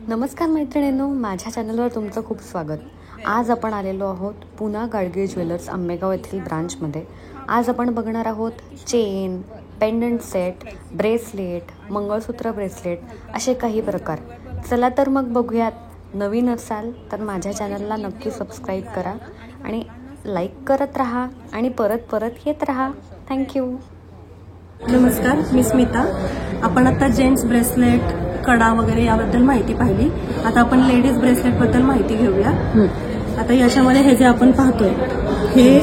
नमस्कार मैत्रिणींनो, माझ्या चॅनलवर तुमचं खूप स्वागत. आज आपण आलेलो आहोत पुना गाडगे ज्वेलर्स आंबेगाव येथील ब्रांचमध्ये. आज आपण बघणार आहोत चेन, पेंडंट सेट, ब्रेसलेट, मंगळसूत्र ब्रेसलेट असे काही प्रकार. चला तर मग बघूयात. नवीन असाल तर माझ्या चॅनलला नक्की सबस्क्राईब करा आणि लाईक करत राहा आणि परत परत येत राहा. थँक्यू. नमस्कार, मी स्मिता. आपण आता जेंट्स ब्रेसलेट, कडा वगैरे याबद्दल माहिती पाहिली. आता आपण लेडीज ब्रेसलेट बद्दल माहिती घेऊया. आता याच्यामध्ये हे जे आपण पाहतोय हे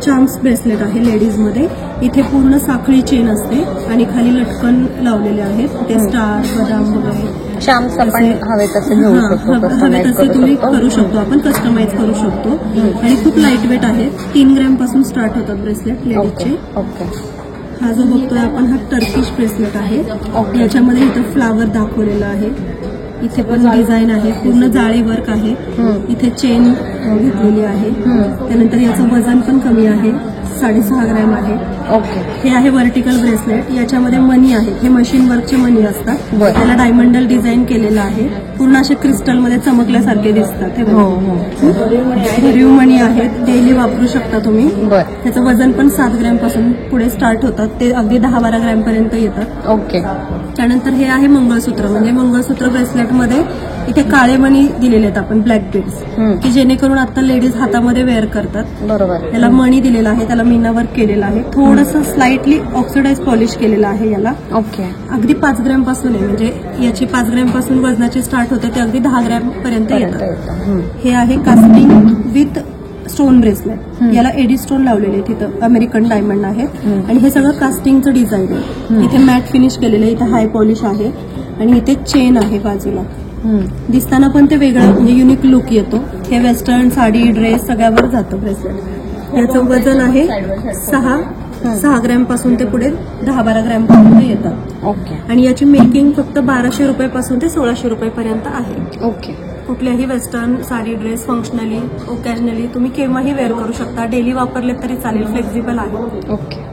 चार्म्स ब्रेसलेट आहे लेडीजमध्ये. इथे पूर्ण साखळी चेन असते आणि खाली लटकन लावलेले आहेत. ते स्टार, बदाम वगैरे चार्म्स आपण हवे तसे घेऊ शकतो, हवे तसे तुम्ही करू शकतो. आपण कस्टमाइज करू शकतो आणि खूप लाईट वेट आहे. 3 ग्रॅम पासून स्टार्ट होतात ब्रेसलेट लेडीजचे. ओके. हा जो बघतोय आपण हा टर्किश ब्रेसलेट आहे. याच्यामध्ये इथं फ्लावर दाखवलेला आहे. इथे पण डिझाईन आहे. पूर्ण जाळी वर्क आहे. इथे चेन घेतलेली आहे. त्यानंतर याचं वजन पण कमी आहे. 6.5 ग्रॅम आहे. ओके. हे आहे व्हर्टिकल ब्रेसलेट. याच्यामध्ये मनी आहे. हे मशीन वर्कचे मनी असतात. त्याला डायमंडल डिझाईन केलेलं आहे. पूर्ण असे क्रिस्टलमध्ये चमकल्यासारखे दिसतात. हे भरीव मणी आहेत. डेली वापरू शकता तुम्ही. त्याचं वजन पण 7 ग्रॅम पासून पुढे स्टार्ट होतात. ते अगदी 10-12 ग्रॅम पर्यंत येतात. ओके. त्यानंतर हे आहे मंगळसूत्र. म्हणजे मंगळसूत्र ब्रेसलेटमध्ये इथे काळे मणी दिलेले आहेत आपण, ब्लॅक बीड्स, की जेणेकरून आता लेडीज हातामध्ये वेअर करतात. बरोबर. त्याला मणी दिलेला आहे. त्याला मीना वर्क केलेलं आहे. थोडंसं स्लाइटली ऑक्सिडाइज पॉलिश केलेलं आहे याला. ओके. अगदी 5 ग्रॅम पासून आहे. म्हणजे याची 5 ग्रॅम पासून वजनाची स्टार्ट होते ते अगदी 10 ग्रॅम पर्यंत येतात. हे आहे कास्टिंग विथ स्टोन ब्रेसलेट. याला एडी स्टोन लावलेले तिथं अमेरिकन डायमंड आहेत आणि हे सगळं कास्टिंगचं डिझाईन आहे. इथे मॅट फिनिश केलेलं आहे. इथे हाय पॉलिश आहे आणि इथे चेन आहे बाजूला. दिसताना पण ते वेगळं म्हणजे युनिक लुक येतो. हे वेस्टर्न साडी, ड्रेस सगळ्यावर जातं ब्रेसलेट. याचं वजन आहे 6 ग्रॅम पासून ते पुढे 10-12 ग्रॅम पर्यंत येतात. ओके. आणि याची मेकिंग फक्त 1200 रुपयापासून ते 1600 रुपयापर्यंत आहे. ओके. कुठल्याही वेस्टर्न साडी, ड्रेस फंक्शनली, ओकॅजनली तुम्ही केव्हाही वेअर करू शकता. डेली वापरले तरी चालेल. फ्लेक्झिबल आहे. ओके.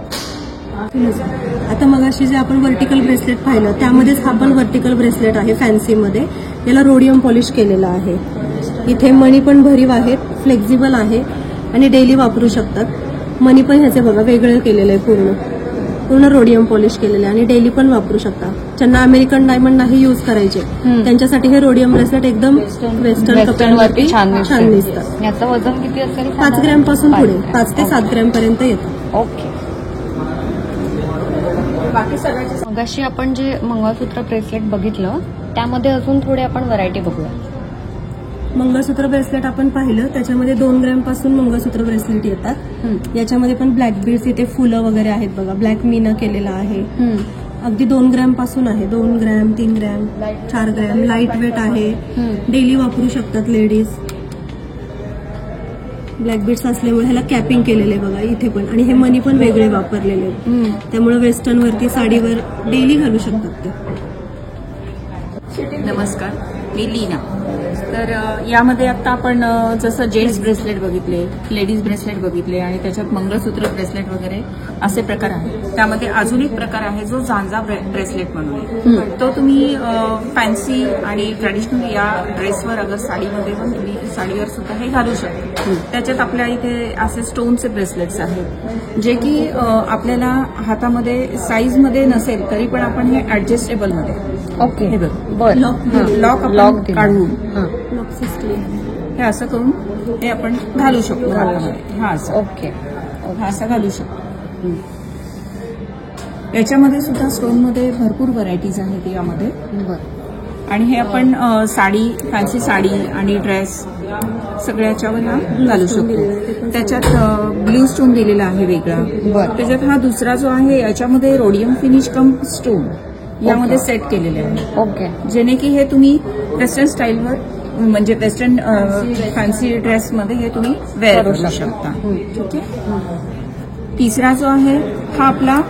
आता मगाशी जे आपण व्हर्टिकल ब्रेसलेट पाहिलं त्यामध्येच हा पण व्हर्टिकल ब्रेसलेट आहे फॅन्सीमध्ये. याला रोडियम पॉलिश केलेलं आहे. इथे मणी पण भरीव आहेत, फ्लेक्झिबल आहे आणि डेली वापरू शकतात. मणी पण ह्याचे बघा वेगळे केलेलं आहे. पूर्ण रोडियम पॉलिश केलेलं आहे आणि डेली पण वापरू शकता. ज्यांना अमेरिकन डायमंड नाही यूज करायचे त्यांच्यासाठी हे रोडियम ब्रेसलेट एकदम वेस्टर्न कपड्यांवरती छान दिसतात. याचं वजन किती असेल? 5 ग्रॅम पासून पुढे 5 ते 7 ग्रॅम पर्यंत येतं. ओके. मगाशी आपण जे मंगळसूत्र ब्रेसलेट बघितलं त्यामध्ये अजून थोडे आपण व्हरायटी बघूया. मंगळसूत्र ब्रेसलेट आपण पाहिलं त्याच्यामध्ये 2 ग्रॅम पासून मंगळसूत्र ब्रेसलेट येतात. याच्यामध्ये पण ब्लॅक बीड्स, इथे फुलं वगैरे आहेत बघा. ब्लॅक मीना केलेला आहे. अगदी 2 ग्रॅम पासून आहे. 2 gram, 3 gram, 4 gram. Light weight आहे. डेली वापरू शकतात लेडीज. ब्लॅक बीड्स असल्यामुळे ह्याला कॅपिंग केलेले बघा इथे पण. आणि हे मनी पण वेगळे वापरलेले आहेत. त्यामुळे वेस्टर्न वरती साडीवर डेली घालू शकतात ते. नमस्कार, मी लीना. तर यामध्ये आता आपण जसं जेंट्स ब्रेसलेट बघितले, लेडीज ब्रेसलेट बघितले आणि त्याच्यात मंगळसूत्र ब्रेसलेट वगैरे असे प्रकार आहेत. त्यामध्ये अजून एक प्रकार आहे जो झांजा ब्रेसलेट म्हणून. तो तुम्ही फॅन्सी आणि ट्रॅडिशनल या ड्रेसवर अगर साडीमध्ये पण तुम्ही साडीवर सुद्धा हे घालू शकता. त्याच्यात आपल्या इथे असे स्टोनचे ब्रेसलेट्स आहेत जे की आपल्याला हातामध्ये साईजमध्ये नसेल तरी पण आपण हे ऍडजस्टेबलमध्ये. ओके. हे बघ, लॉक काढून हे असं करून हे आपण घालू शकतो हातामध्ये. हा असं. ओके. हा असं घालू शकतो. याच्यामध्ये सुद्धा स्टोनमध्ये भरपूर व्हरायटीज आहेत यामध्ये. आणि हे आपण साडी, फॅन्सी साडी आणि ड्रेस सगळ्याच्यावर हा घालू शकतो. त्याच्यात ब्ल्यू स्टोन दिलेला आहे वेगळा. त्याच्यात हा दुसरा जो आहे याच्यामध्ये रोडियम फिनिश कम स्टोन यामध्ये सेट केलेले आहे. ओके. जेणे की हे तुम्ही वेस्टर्न स्टाईलवर म्हणजे वेस्टर्न फॅन्सी ड्रेसमध्ये हे तुम्ही वेअर करू शकता. ठीक आहे. तिसरा जो आहे हा आपला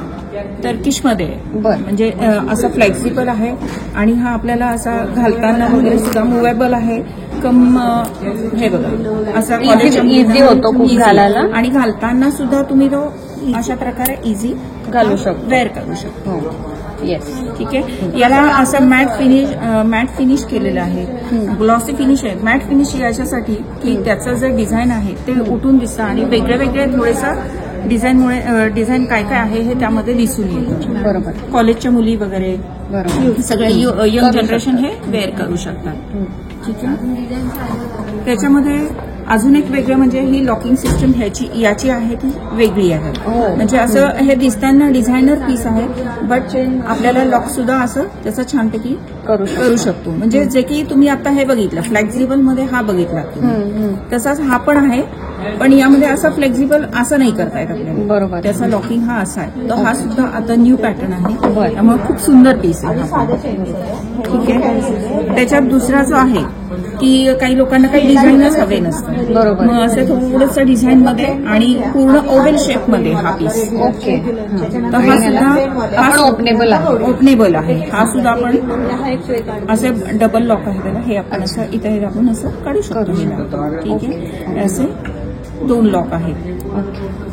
टर्किशमध्ये म्हणजे असा फ्लेक्झिबल आहे आणि हा आपल्याला असा घालताना वगैरे सुद्धा मुवेबल आहे. कम हे बघा असा इझी होतो खूप घालायला आणि घालताना सुद्धा तुम्ही तो अशा प्रकारे इझी घालू शकतो, वेअर करू शकतो. येस. ठीक आहे. याला असं मॅट फिनिश केलेलं आहे, ग्लॉसी फिनिश आहे. मॅट फिनिश याच्यासाठी की त्याचं जे डिझाईन आहे ते उठून दिसतं आणि वेगळे वेगळे थोडंसं डिझाईन काय काय आहे हे त्यामध्ये दिसून येतं. बरोबर. कॉलेजच्या मुली वगैरे बरोबर. सगळे यंग जनरेशन हे वेअर करू शकतात. ठीक आहे. त्याच्यामध्ये अजून एक वेगळं म्हणजे ही लॉकिंग सिस्टम याची आहे ती वेगळी आहे. म्हणजे असं हे दिसताना डिझायनर पीस आहे, बट आपल्याला लॉक सुद्धा असं त्याचं छानपैकी करू शकतो. म्हणजे जे की तुम्ही आता हे बघितलं फ्लेक्झिबल मध्ये हा बघितला तसाच हा पण आहे, पण यामध्ये असं फ्लेक्झिबल असं नाही करता येत आपल्याला. बरोबर. त्याचा लॉकिंग हा असा आहे. तर हा सुद्धा आता न्यू पॅटर्न आहे, त्यामुळे खूप सुंदर पीस आहे हा. ठीक आहे. त्याच्यात दुसरा जो आहे की काही लोकांना काही डिझाईनच हवे नसतं. बरोबर. मग असं थोडंसं डिझाईन मध्ये आणि पूर्ण ओव्हल शेप मध्ये हा पीस. ओके. तर हा सुद्धा ओपनेबल आहे. ओपनेबल आहे. हा सुद्धा आपण असे डबल लॉक आहे त्याला, हे आपण असं इथे आपण असं काढू शकतो. ठीक आहे. असे 2 लॉक आहेत.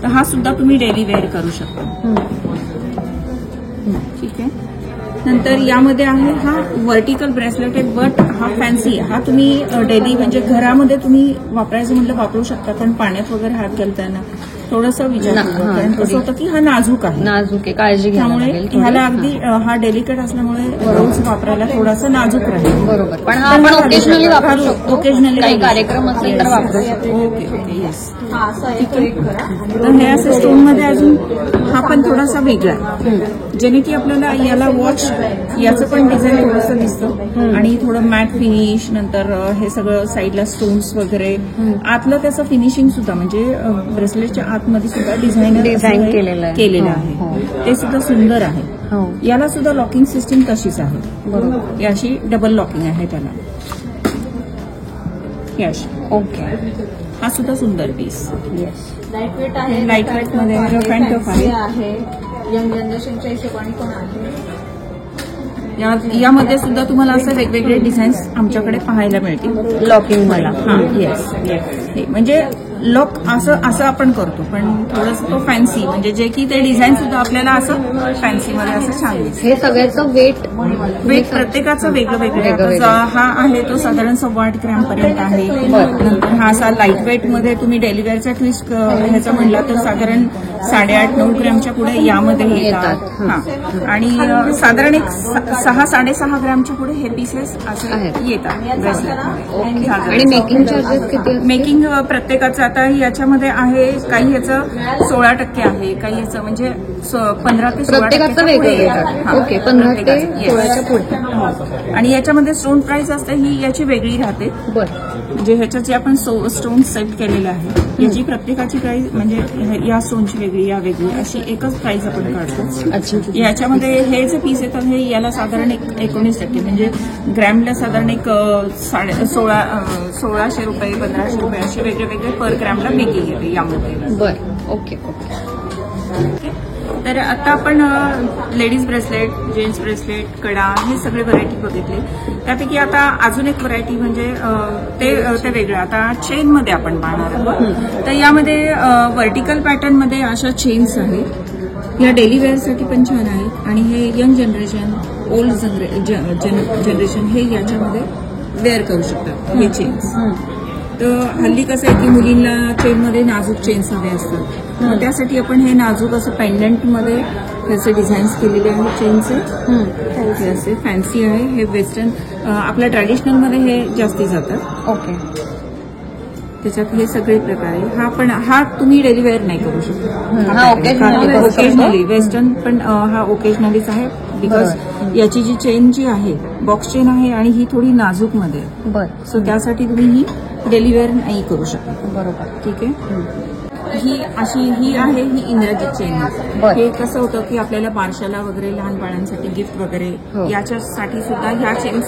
तर हा सुद्धा तुम्ही डेली वेअर करू शकता. ठीक आहे. नंतर यामध्ये आहे हा व्हर्टिकल ब्रेसलेट आहे, बट हा फॅन्सी. हा तुम्ही डेली म्हणजे घरामध्ये तुम्ही वापरायचं म्हटलं वापरू शकता, पण पाण्यात वगैरे हात घालताना थोडंसं विचार करा. कारण कसं होतं की हा नाजूक आहे, काळजी त्यामुळे ह्याला अगदी हा डेलिकेट असल्यामुळे रोज वापरायला थोडासा नाजूक राहील. बरोबर. पण हा आपण ओकेजनली वापरू शकतो. ओकेजनली काही कार्यक्रम असेल तर वापरू शकतो. ओके. येस. तर हे असं स्टोन मध्ये अजून हा पण थोडासा वेगळा, जेणे की आपल्याला याला वॉच याचं पण डिझाईन थोडंसं दिसतं आणि थोडं मॅट फिनिश. नंतर हे सगळं साईडला स्टोन्स वगैरे, आतलं त्याचं फिनिशिंग सुद्धा म्हणजे ब्रेसलेटच्या आतमध्ये सुद्धा डिझाईन केलेलं आहे. ते सुद्धा सुंदर आहे. याला सुद्धा लॉकिंग सिस्टीम तशीच आहे. बरोबर. याची डबल लॉकिंग आहे त्याला. याशी. ओके. हा सुद्धा सुंदर पीस. येस. लाईटवेट आहे. लाईटवेट मध्ये फॅन टफ आहे. यंग जनरेशनच्या हिशोबाने पण आहे. यामध्ये सुद्धा तुम्हाला असं वेगवेगळे डिझाईन्स आमच्याकडे पाहायला मिळतील लॉकिंग मला. हा. येस. म्हणजे लॉक असं आपण करतो, पण थोडंसं तो फॅन्सी म्हणजे जे की ते डिझाईन सुद्धा आपल्याला असं फॅन्सी मध्ये असं छान दिसतं. हे सगळ्याचं वेट प्रत्येकाचं वेगळं वेगळं. हा आहे तो साधारण 8.25 ग्रॅम पर्यंत आहे. नंतर हा असा लाईट वेट मध्ये तुम्ही डेली वेअरचा ट्विस्ट ह्याचा म्हणला तर साधारण 8.5-9 ग्रॅमच्या पुढे यामध्ये येतात. हा. आणि साधारण एक 6-6.5 ग्रॅमच्या पुढे हे पीसेस असे येतात ब्रेसलेट. आणि मेकिंग चार्जेस किती? मेकिंग प्रत्येकाचं आता याच्यामध्ये आहे, काही याचं 16% आहे, काही याचं म्हणजे 15 ते 16%. प्रत्येकाचं वेगळं. ओके. 15 ते 16च्या पुढे. आणि याच्यामध्ये स्टोन प्राइस असते ही याची वेगळी राहते. बरं. म्हणजे ह्याच्यात जे आपण स्टोन सेट केलेलं आहे याची प्रत्येकाची प्राइस म्हणजे या स्टोनची वेगळी, या वेगळी अशी एकच प्राइस आपण काढतो. अच्छा. याच्यामध्ये हे जे पीस येतात हे याला साधारण 19% म्हणजे ग्रॅमला साधारण एक 1600 रुपये 1500 रुपये असे वेगळे वेगळे पर ग्रॅमला मेकिंग येते यामध्ये. बरं. ओके. तर आता आपण लेडीज ब्रेसलेट, जेंट्स ब्रेसलेट, कडा हे सगळे व्हरायटी बघितले. त्यापैकी आता अजून एक व्हरायटी म्हणजे ते वेगळं आता चेनमध्ये आपण पाहणार आहोत. तर यामध्ये व्हर्टिकल पॅटर्न मध्ये अशा चेन्स आहेत. या डेली वेअरसाठी पण छान आहेत आणि हे यंग जनरेशन, ओल्ड जनरेशन हे याच्यामध्ये वेअर करू शकतात हे चेन्स. तर हल्ली कसं आहे की मुलींना चेनमध्ये नाजूक चेन्स हवे असतात, मग त्यासाठी आपण हे नाजूक असं पेंडंट मध्ये त्याचे डिझाईन्स केलेले आहेत चेनचे. हे असे फॅन्सी आहे. हे वेस्टर्न आपल्या ट्रॅडिशनल मध्ये हे जास्ती जातात. ओके. त्याच्यात हे सगळे प्रकार आहे. हा तुम्ही डेली वेअर नाही करू शकता. हा ओकेजनली वेस्टर्न, पण हा ओकेजनलीच आहे बिकॉज याची जी चेन जी आहे बॉक्स चेन आहे आणि ही थोडी नाजूक मध्ये. बरं. सो त्यासाठी तुम्ही ही डेली वेअर नाही करू शकता. बरोबर. ठीक आहे. ही आहे ही इंग्रजी चेन. हे कसं होतं की आपल्याला बारशाला वगैरे लहान बाळांसाठी गिफ्ट वगैरे याच्यासाठी सुद्धा ह्या चेन्स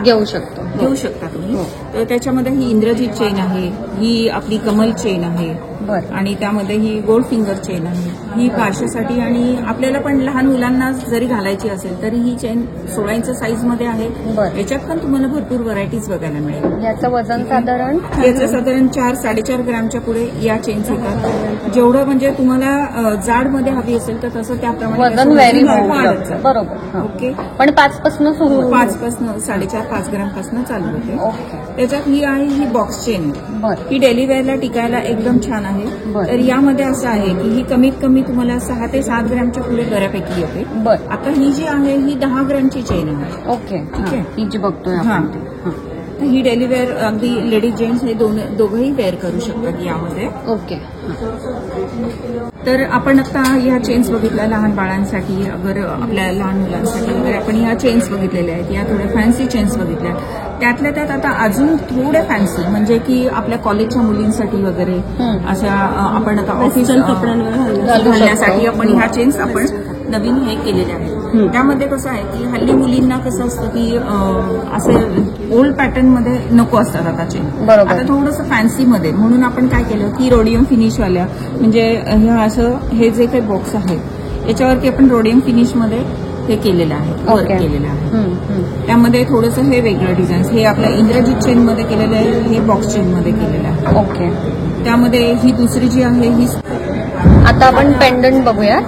घेऊ शकतो. घेऊ शकता तुम्ही. तर त्याच्यामध्ये ही इंद्रजीत चेन आहे, ही आपली कमल चेन आहे बरं. आणि त्यामध्ये ही गोल्ड फिंगर चेन आहे. ही बारशासाठी आणि आपल्याला पण लहान मुलांना जरी घालायची असेल तरी ही चेन 16 इंच साईज मध्ये आहे. बरं. याच्यात पण तुम्हाला भरपूर व्हरायटीज बघायला मिळेल. याचं वजन साधारण याचं साधारण 4-4.5 ग्रॅमच्या पुढे या चेन्स येतात. जेवढं म्हणजे तुम्हाला जाड मध्ये हवी असेल तर तसं त्याप्रमाणे वजन व्हेरी वाढत जातं. बरोबर. ओके. पण 5 पासून सुरू होईल. 5 पासून 4.5-5 ग्रॅम पासून चालू होते. ओके. त्याच्यात ही आहे ही बॉक्स चेन. बरं. ही डेली वेअरला टिकायला एकदम छान आहे. बरं. तर यामध्ये असं आहे की ही कमीत कमी तुम्हाला 6 ते 7 ग्रॅमच्या पुढे बऱ्यापैकी येते. बरं. आता ही जी आहे ही 10 ग्रॅमची चेन आहे. ओके. ठीक आहे. ही जी बघतोय हां. आपण ती. हां. तर ही डेली वेअर अगदी लेडीज जेंट्स हे दोघंही वेअर करू शकतात यामध्ये. ओके. तर आपण आता ह्या चेन्स बघितल्या लहान बाळांसाठी, अगर आपल्या लहान मुलांसाठी वगैरे आपण ह्या चेन्स बघितलेल्या आहेत. या थोड्या फॅन्सी चेन्स बघितल्या. त्यातल्या त्यात आता अजून थोडे फॅन्सी म्हणजे की आपल्या कॉलेजच्या मुलींसाठी वगैरे अशा आपण आता ऑफिशियल कपड्यांवर घालण्यासाठी आपण ह्या चेन्स आपण नवीन हे केलेल्या आहेत. त्यामध्ये कसं आहे की हल्ली मुलींना कसं असतं की असे ओल्ड पॅटर्न मध्ये नको असतात आता चेन. बरोबर. आता थोडंसं फॅन्सी मध्ये म्हणून आपण काय केलं की रोडियम फिनिश वाल्या म्हणजे ह्या असं हे जे काही बॉक्स आहे याच्यावरती आपण रोडियम फिनिश मध्ये हे केलेलं आहे, वर्क केलेलं आहे. त्यामध्ये थोडंसं हे वेगळं डिझाईन्स हे आपल्या इंद्रजीत चेन मध्ये केलेलं आहे, हे बॉक्स चेन मध्ये केलेलं आहे. ओके. त्यामध्ये ही दुसरी जी आहे ही आता आपण पेंडंट बघूया.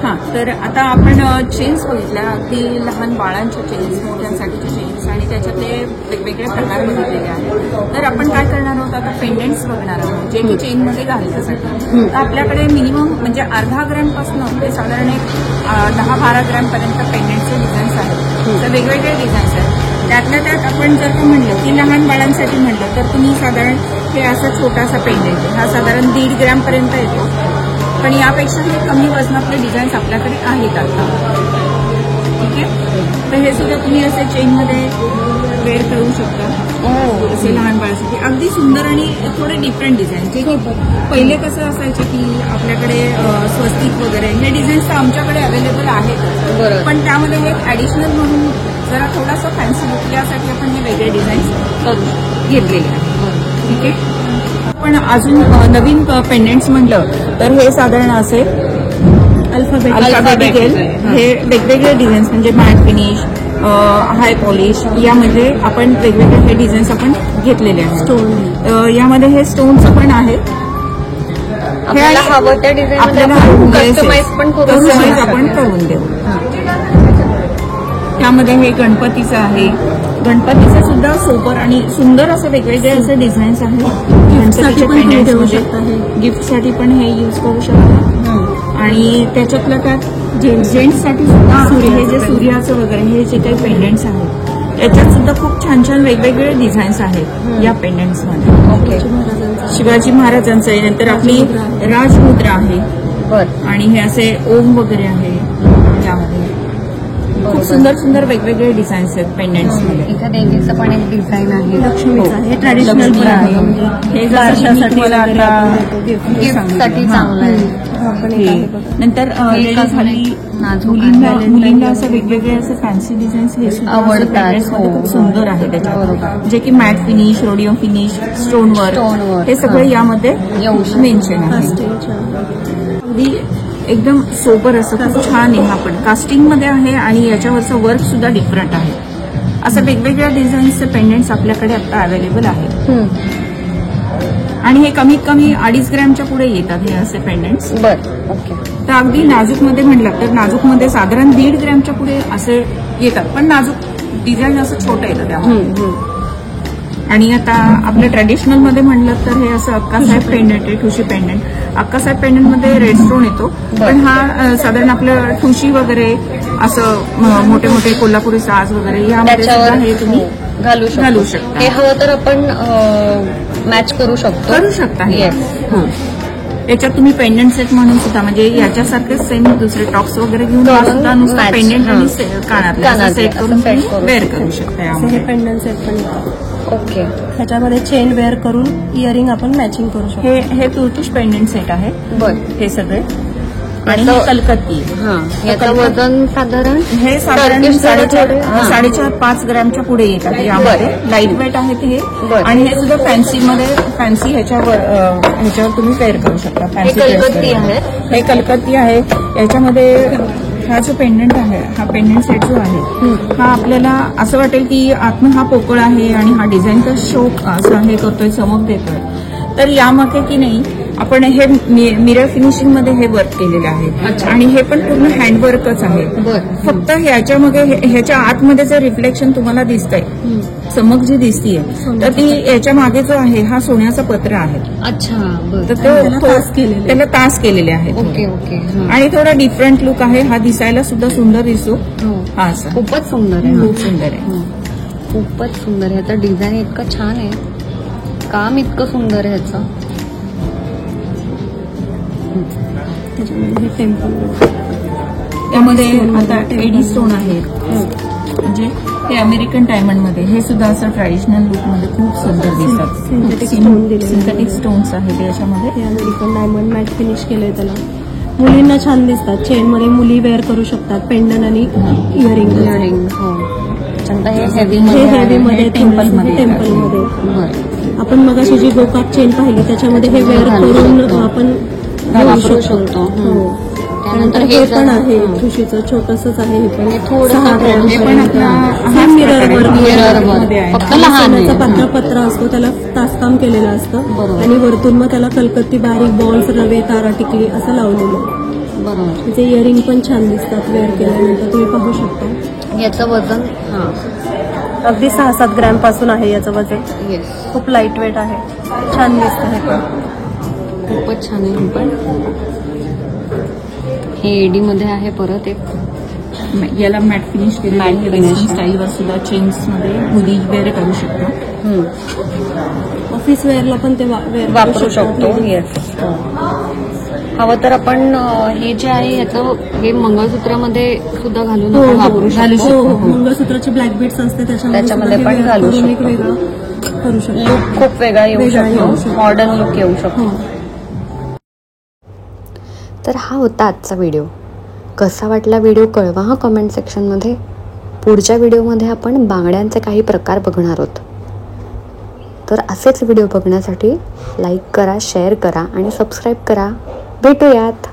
हा. तर आता आपण चेन्स बघितल्या अगदी लहान बाळांच्या चेन्स, मोठ्यांसाठीच्या चेन्स आणि त्याच्यातले वेगवेगळे प्रकार बघितलेले आहेत. तर आपण काय करणार आहोत आता पेंडेंट्स बघणार आहोत जे की चेनमध्ये घालण्यासाठी. तर आपल्याकडे मिनिमम म्हणजे अर्धा ग्रॅम पासून ते साधारण एक 10-12 ग्रॅम पर्यंत पेंडेंटचे डिझाईन्स आहेत. तर वेगवेगळे डिझाईन्स आहेत. त्यातल्या त्यात आपण जर का म्हणलं की लहान बाळांसाठी म्हणलं तर तुम्ही साधारण हे असा छोटासा पेंडेंट हा साधारण 1.5 ग्रॅम पर्यंत येतो. पण यापेक्षा हे कमी वजनातले डिझाईन्स आपल्याकडे आहेत आता. ठीक आहे. तर हे सुद्धा तुम्ही असे चेनमध्ये वेअर करू शकता. असे लहान बाळासाठी अगदी सुंदर आणि थोडे डिफरंट डिझाईन जे की पहिले कसं असायचे की आपल्याकडे स्वस्तिक वगैरे हे डिझाईन्स तर आमच्याकडे अवेलेबल आहेत. पण त्यामध्ये हे ऍडिशनल म्हणून जरा थोडासा फॅन्सी लुक यासाठी आपण हे वेगळे डिझाईन्स घेतलेले आहेत. ठीक आहे. पण अजून नवीन पेंडेंट्स म्हणलं तर हे साधारण असे अल्फाबेटिकल हे वेगवेगळे डिझाईन्स म्हणजे मॅट फिनिश, हाय पॉलिश यामध्ये आपण वेगवेगळे हे डिझाईन्स आपण घेतलेले आहेत. स्टोन यामध्ये हे स्टोनचं पण आहे. आपल्याला हवं त्या डिझाईन आपल्याला कस्टमाइज पण आपण करून देऊ. त्यामध्ये हे गणपतीचं आहे. गणपतीचं सुद्धा सोबर आणि सुंदर असे वेगवेगळे असे डिझाईन्स आहेत. गणपतीचे पेंडेंट्समध्ये गिफ्टसाठी पण हे यूज करू शकतो. आणि त्याच्यातल्या त्यात जेंट्ससाठी सुद्धा हे जे सूर्याचं वगैरे हे जे काही पेंडेंट्स आहेत त्याच्यात सुद्धा खूप छान छान वेगवेगळे डिझाईन्स आहेत या पेंडेंट्समध्ये. ओके. शिवाजी महाराजांचं आहे. नंतर आपली राजमुद्रा आहे आणि हे असे ओम वगैरे आहे. यामध्ये खूप सुंदर सुंदर वेगवेगळे डिझाईन्स आहेत पेंडेंट्समध्ये. इथं देवीचं पण एक डिझाईन आहे. लक्ष्मीचं आहे. ट्रॅडिशनल पण आहे. हे गिफ्टसाठी चांगलं आहे. नंतर मुलींना असं वेगवेगळे असे फॅन्सी डिझाईन्स हे आवडतात. खूप सुंदर आहे त्याच्यात जे की matte finish, rhodium finish, stone work हे सगळे यामध्ये मेन्शन आहे. एकदम सोबर असं खूप छान आहे. आपण कास्टिंगमध्ये आहे आणि याच्यावरचं वर्क सुद्धा डिफरंट आहे. असं वेगवेगळ्या डिझाईन्सचे पेंडेंट्स आपल्याकडे आता अवेलेबल आहेत. आणि हे कमीत कमी 2.5 ग्रॅमच्या पुढे येतात हे असे पेंडेंट्स. ओके. तर अगदी नाजूकमध्ये म्हटलं तर नाजूकमध्ये साधारण 1.5 ग्रॅमच्या पुढे असे येतात. पण नाजूक डिझाईन असं छोटं येतं त्यामध्ये. आणि आता आपल्या ट्रॅडिशनल मध्ये म्हणलं तर हे असं अक्कासाहेब पेंडंट आहे. ठुशी पेंडंट. अक्कासाहेब पेंडंट मध्ये रेड स्टोन येतो. पण हा साधारण आपलं ठुशी वगैरे असं मोठे मोठे कोल्हापुरी साज वगैरे यामध्ये सुद्धा हे तुम्ही घालू शकता. हे हवं तर आपण मॅच करू शकता. याच्यात तुम्ही पेंडंट सेट म्हणून सुद्धा म्हणजे याच्यासारखेच सेम दुसरे टॉप्स वगैरे घेऊन सुद्धा नुसतं पेंडंट आणि कानातले सेट करून वेअर करू शकता. हे पेंडंट सेट पण. ओके. ह्याच्यामध्ये चेन वेअर करून इयरिंग आपण मॅचिंग करू शकतो. हे तुर्किश पेंडंट सेट आहे. बरं. हे सगळे आणि हे कलकत्ती आहे. हा, याचं वजन साधारण हे साधारण टर्किश जरा थोडे- हा. 4.5 ग्रॅमच्या पुढे येतात यामध्ये. लाईट वेट आहेत हे. बरं. आणि हे सुद्धा फॅन्सी ह्याच्यावर तुम्ही पेअर करू शकता. फॅन्सी कलकत्ती आहे. हे कलकत्ती आहे. याच्यामध्ये हा जो पेंडंट आहे, हा पेंडंट सेट जो आहे हा आपल्याला असं वाटेल की आतून हा पोकळ आहे आणि हा डिझाईनचा शोक असं हे करतोय, चमक देतोय. तर यामागे की नाही आपण हे मिरर फिनिशिंग मध्ये हे वर्क केलेलं आहे आणि हे पण पूर्ण हँडवर्कच आहे. फक्त ह्याच्यामध्ये ह्याच्या आतमध्ये जे रिफ्लेक्शन तुम्हाला दिसतंय, चमक जी दिसतीये, तर ती याच्या मागे जो आहे हा सोन्याचा पत्र आहे. अच्छा, बरं. तर त्याला तास केलेले आहेत. Okay okay. आणि थोडा डिफरंट लुक आहे हा, दिसायला सुद्धा सुंदर दिसतो. हा असा खूपच सुंदर आहे. खूप सुंदर आहे. खूपच सुंदर आहे. आता डिझाईन इतकं छान आहे, काम इतकं सुंदर आहे ह्याचं. त्याच्यामध्ये हे टेम्पल त्यामध्ये आता एडी स्टोन आहे, म्हणजे हे अमेरिकन डायमंड मध्ये. हे सुद्धा असं ट्रॅडिशनल लुक मध्ये खूप सुंदर दिसतात. सिंथेटिक स्टोन्स आहेत याच्यामध्ये. हे अमेरिकन डायमंड मॅट फिनिश केलंय त्याला. मुलींना छान दिसतात. चेन मध्ये मुली वेअर करू शकतात, पेंडन आणि इयरिंग. हो. त्याच्यानंतर हे हेवी हे हेवी मध्ये टेम्पल मध्ये. आपण मगाशी जी गोकाक चेन पाहिली त्याच्यामध्ये हे वेअर करून आपण वापरू शकतो. हो. त्यानंतर हे पण आहे ठुशीचं, छोटसच आहे. हे पण थोडं 6 ग्रॅम. हे पण आपला मिरर वर्क. फक्त लहान आहे. सोन्याचा पत्र असतो, त्याला तासकाम केलेलं असतं आणि वरतून मग त्याला कलकत्ती बारीक बॉल्स, रवे, तारा, टिकली असं लावलेलं आहे. बरोबर. त्याचे इयरिंग पण छान दिसतात वेअर केल्यानंतर, तुम्ही पाहू शकता. याचं वजन अगदी 6-7 ग्रॅम पासून आहे याचं वजन. येस, खूप लाईट वेट आहे, छान दिसतं हे पण. खूपच छान आहे. हे पण हे एडी मध्ये आहे. परत एक याला मॅट फिनिश केलेलं स्टाईलवर सुद्धा चेन्स मध्ये मुली वेअर करू शकतो. ऑफिस वेअरला पण ते वापरू शकतो. येस, हवं तर आपण हे जे आहे याचं हे मंगळसूत्रामध्ये सुद्धा घालून आपण वापरू शकतो. मंगळसूत्राचे ब्लॅक बीट्स असते त्याच्यामध्ये पण घालू शकतो. करू शकतो. लुक खूप वेगळा येऊ शकतो, मॉडर्न लुक येऊ शकतो. तर हा होता आजचा व्हिडिओ. कसा वाटला व्हिडिओ कळवा हा कमेंट सेक्शनमध्ये. पुढच्या व्हिडिओमध्ये आपण बांगड्यांचे काही प्रकार बघणार आहोत. तर असेच व्हिडिओ बघण्यासाठी लाईक करा, शेअर करा आणि सबस्क्राईब करा. भेटूयात.